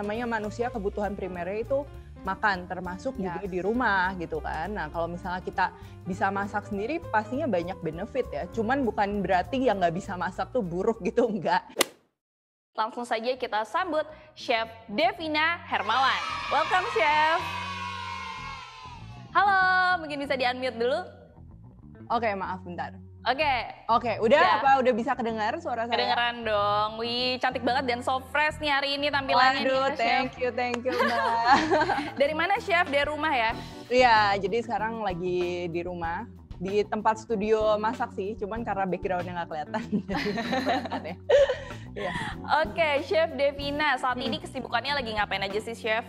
namanya manusia kebutuhan primernya itu makan, termasuk juga di rumah gitu kan. Nah kalau misalnya kita bisa masak sendiri pastinya banyak benefit ya. Cuman bukan berarti yang nggak bisa masak tuh buruk gitu, enggak. Langsung saja kita sambut Chef Devina Hermawan. Welcome Chef. Halo, mungkin bisa di-unmute dulu? Oke, maaf bentar. Oke, udah apa udah bisa kedengar suara saya? Kedengeran dong. Wih, cantik banget dan so fresh nih hari ini tampilannya. Waduh, nih, thank you Mbak. Dari mana Chef? Dari rumah ya? Iya, jadi sekarang lagi di rumah, di tempat studio masak sih, cuman karena backgroundnya nggak kelihatan. Jadi ya. Oke, Chef Devina, saat ini kesibukannya lagi ngapain aja sih Chef?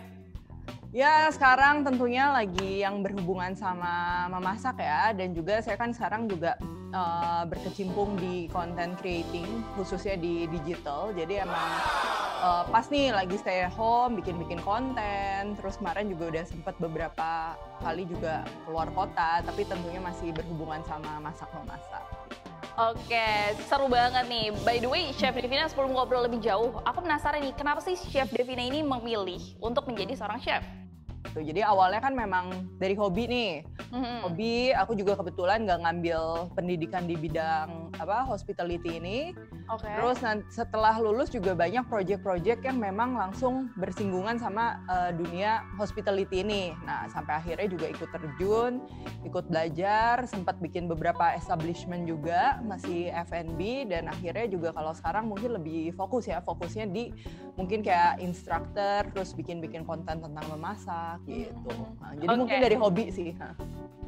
Ya sekarang tentunya lagi yang berhubungan sama memasak ya, dan juga saya kan sekarang juga berkecimpung di content creating, khususnya di digital. Jadi emang pas nih lagi stay at home, bikin konten, terus kemarin juga udah sempet beberapa kali juga keluar kota, tapi tentunya masih berhubungan sama masak-memasak. Oke, seru banget nih. By the way, Chef Devina, sebelum ngobrol lebih jauh, aku penasaran nih, kenapa sih Chef Devina ini memilih untuk menjadi seorang chef? Jadi awalnya kan memang dari hobi nih, hobi. Aku juga kebetulan nggak ngambil pendidikan di bidang hospitality ini. Terus setelah lulus juga banyak project-project yang memang langsung bersinggungan sama dunia hospitality ini. Nah sampai akhirnya juga ikut terjun, ikut belajar, sempat bikin beberapa establishment juga, masih F&B, dan akhirnya juga kalau sekarang mungkin lebih fokusnya di mungkin kayak instructor, terus bikin konten tentang memasak gitu. Nah, jadi mungkin dari hobi sih.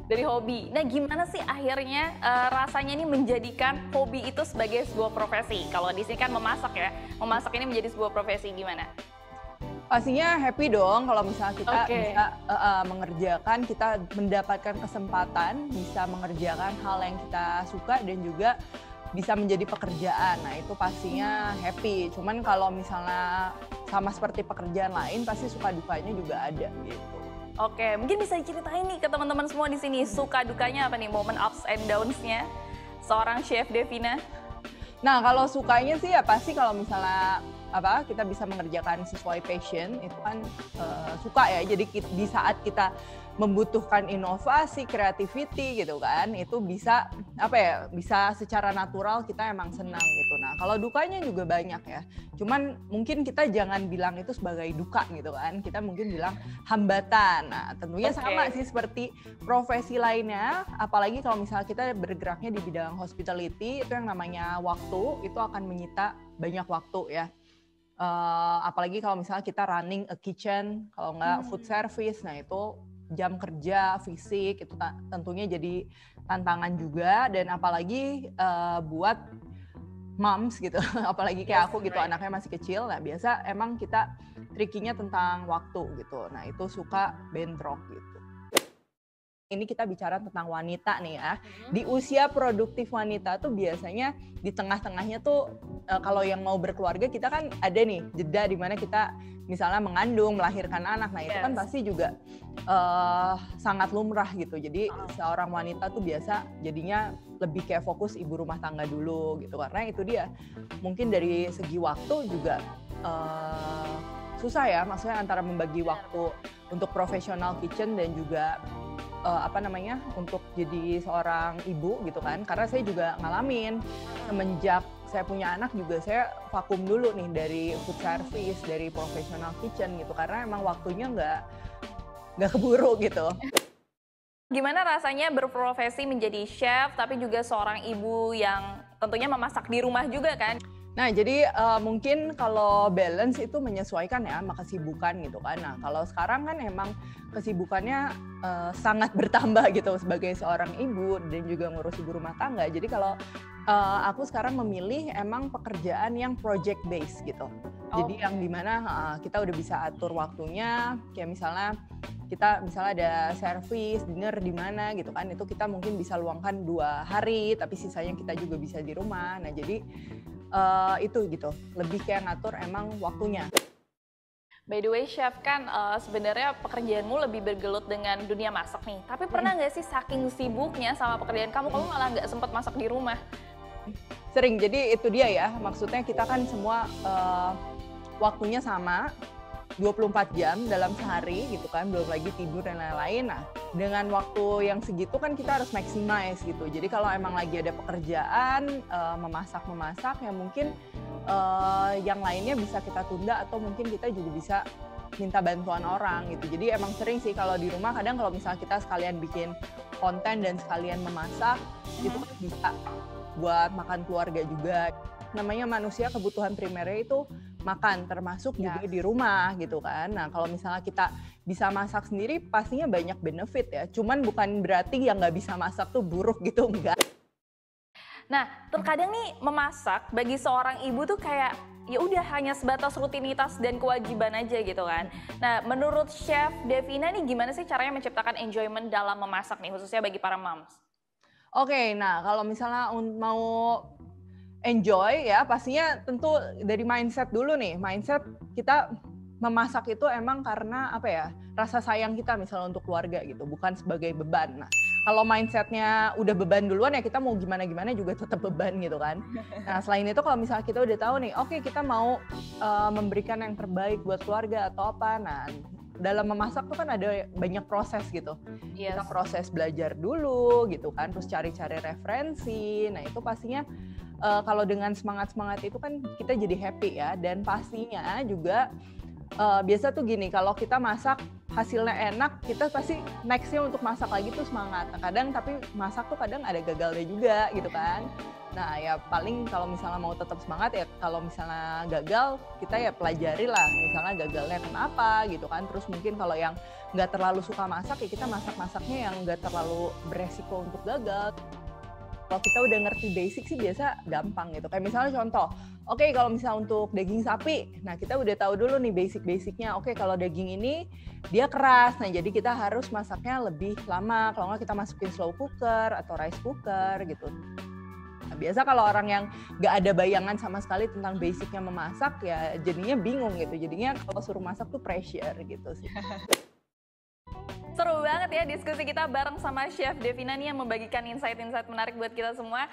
Dari hobi. Nah, gimana sih akhirnya rasanya ini menjadikan hobi itu sebagai sebuah profesi? Kalau di sini kan memasak ya, memasak ini menjadi sebuah profesi, gimana? Pastinya happy dong kalau misalnya kita bisa mengerjakan, kita mendapatkan kesempatan bisa mengerjakan hal yang kita suka dan juga bisa menjadi pekerjaan. Nah itu pastinya happy. Cuman kalau misalnya sama seperti pekerjaan lain pasti suka dukanya juga ada gitu. Oke, mungkin bisa diceritain nih ke teman-teman semua di sini, suka dukanya apa nih, momen ups and downs-nya seorang Chef Devina? Nah kalau sukanya sih ya pasti kalau misalnya kita bisa mengerjakan sesuai passion itu kan suka ya. Jadi di saat kita membutuhkan inovasi, creativity gitu kan, itu bisa bisa secara natural kita emang senang gitu. Nah kalau dukanya juga banyak ya, cuman mungkin kita jangan bilang itu sebagai duka gitu kan, kita mungkin bilang hambatan. Nah tentunya sama sih seperti profesi lainnya, apalagi kalau misalnya kita bergeraknya di bidang hospitality, itu yang namanya waktu itu akan menyita banyak waktu ya. Apalagi kalau misalnya kita running a kitchen, kalau nggak food service, nah itu jam kerja, fisik, itu tentunya jadi tantangan juga. Dan apalagi buat moms gitu, apalagi kayak aku gitu, anaknya masih kecil, nah biasa emang kita trikinya tentang waktu gitu. Nah itu suka bentrok gitu. Ini kita bicara tentang wanita nih ya. Di usia produktif wanita tuh biasanya di tengah-tengahnya tuh kalau yang mau berkeluarga kita kan ada nih jeda di mana kita misalnya mengandung, melahirkan anak. Nah itu kan pasti juga sangat lumrah gitu. Jadi seorang wanita tuh biasa jadinya lebih kayak fokus ibu rumah tangga dulu gitu. Karena itu dia mungkin dari segi waktu juga susah ya. Maksudnya antara membagi waktu untuk profesional kitchen dan juga untuk jadi seorang ibu gitu kan. Karena saya juga ngalamin semenjak saya punya anak juga saya vakum dulu nih dari food service, dari professional kitchen gitu. Karena emang waktunya nggak keburu gitu. Gimana rasanya berprofesi menjadi chef tapi juga seorang ibu yang tentunya memasak di rumah juga kan? Nah, jadi mungkin kalau balance itu menyesuaikan ya sama kesibukan gitu kan. Nah, kalau sekarang kan emang kesibukannya sangat bertambah gitu sebagai seorang ibu dan juga ngurus ibu rumah tangga. Jadi kalau aku sekarang memilih emang pekerjaan yang project based gitu. Jadi yang dimana kita udah bisa atur waktunya, kayak misalnya kita ada service dinner di mana gitu kan, itu kita mungkin bisa luangkan 2 hari, tapi sisanya kita juga bisa di rumah. Nah jadi itu gitu, lebih kayak ngatur emang waktunya. By the way chef kan sebenarnya pekerjaanmu lebih bergelut dengan dunia masak nih, tapi pernah nggak sih saking sibuknya sama pekerjaan kamu malah nggak sempat masak di rumah? Sering, jadi itu dia ya, maksudnya kita kan semua waktunya sama, 24 jam dalam sehari gitu kan, belum lagi tidur dan lain-lain. Nah, dengan waktu yang segitu kan kita harus maximize gitu. Jadi kalau emang lagi ada pekerjaan, memasak ya mungkin yang lainnya bisa kita tunda atau mungkin kita juga bisa minta bantuan orang gitu. Jadi emang sering sih kalau di rumah kadang kalau misalnya kita sekalian bikin konten dan sekalian memasak, itu kan bisa buat makan keluarga juga. Namanya manusia kebutuhan primernya itu makan, termasuk juga di rumah gitu kan. Nah kalau misalnya kita bisa masak sendiri pastinya banyak benefit ya. Cuman bukan berarti yang nggak bisa masak tuh buruk gitu, enggak. Nah terkadang nih memasak bagi seorang ibu tuh kayak ya udah hanya sebatas rutinitas dan kewajiban aja gitu kan. Nah menurut Chef Devina nih gimana sih caranya menciptakan enjoyment dalam memasak nih khususnya bagi para moms? Oke, nah kalau misalnya mau enjoy ya pastinya tentu dari mindset dulu nih. Mindset kita memasak itu emang karena apa ya, rasa sayang kita misalnya untuk keluarga gitu, bukan sebagai beban. Nah kalau mindsetnya udah beban duluan ya kita mau gimana-gimana juga tetap beban gitu kan. Nah selain itu kalau misalnya kita udah tahu nih, oke kita mau memberikan yang terbaik buat keluarga atau apa, nah dalam memasak tuh kan ada banyak proses gitu. Kita proses belajar dulu gitu kan, terus cari-cari referensi. Nah itu pastinya kalau dengan semangat-semangat itu kan kita jadi happy ya. Dan pastinya juga biasa tuh gini, kalau kita masak hasilnya enak, kita pasti nextnya untuk masak lagi tuh semangat. Nah, kadang tapi masak tuh kadang ada gagalnya juga gitu kan. Nah ya paling kalau misalnya mau tetap semangat ya kalau misalnya gagal kita ya pelajari lah misalnya gagalnya kenapa gitu kan. Terus mungkin kalau yang nggak terlalu suka masak ya kita masak-masaknya yang nggak terlalu beresiko untuk gagal. Kalau kita udah ngerti basic sih biasa gampang gitu. Kayak misalnya contoh, oke kalau misalnya untuk daging sapi, nah kita udah tahu dulu nih basic-basicnya. Oke kalau daging ini dia keras, nah jadi kita harus masaknya lebih lama. Kalau nggak kita masukin slow cooker atau rice cooker gitu. Nah, biasa kalau orang yang nggak ada bayangan sama sekali tentang basicnya memasak ya jadinya bingung gitu. Jadinya kalau suruh masak tuh pressure gitu sih. Seru banget ya diskusi kita bareng sama Chef Devina nih yang membagikan insight-insight menarik buat kita semua.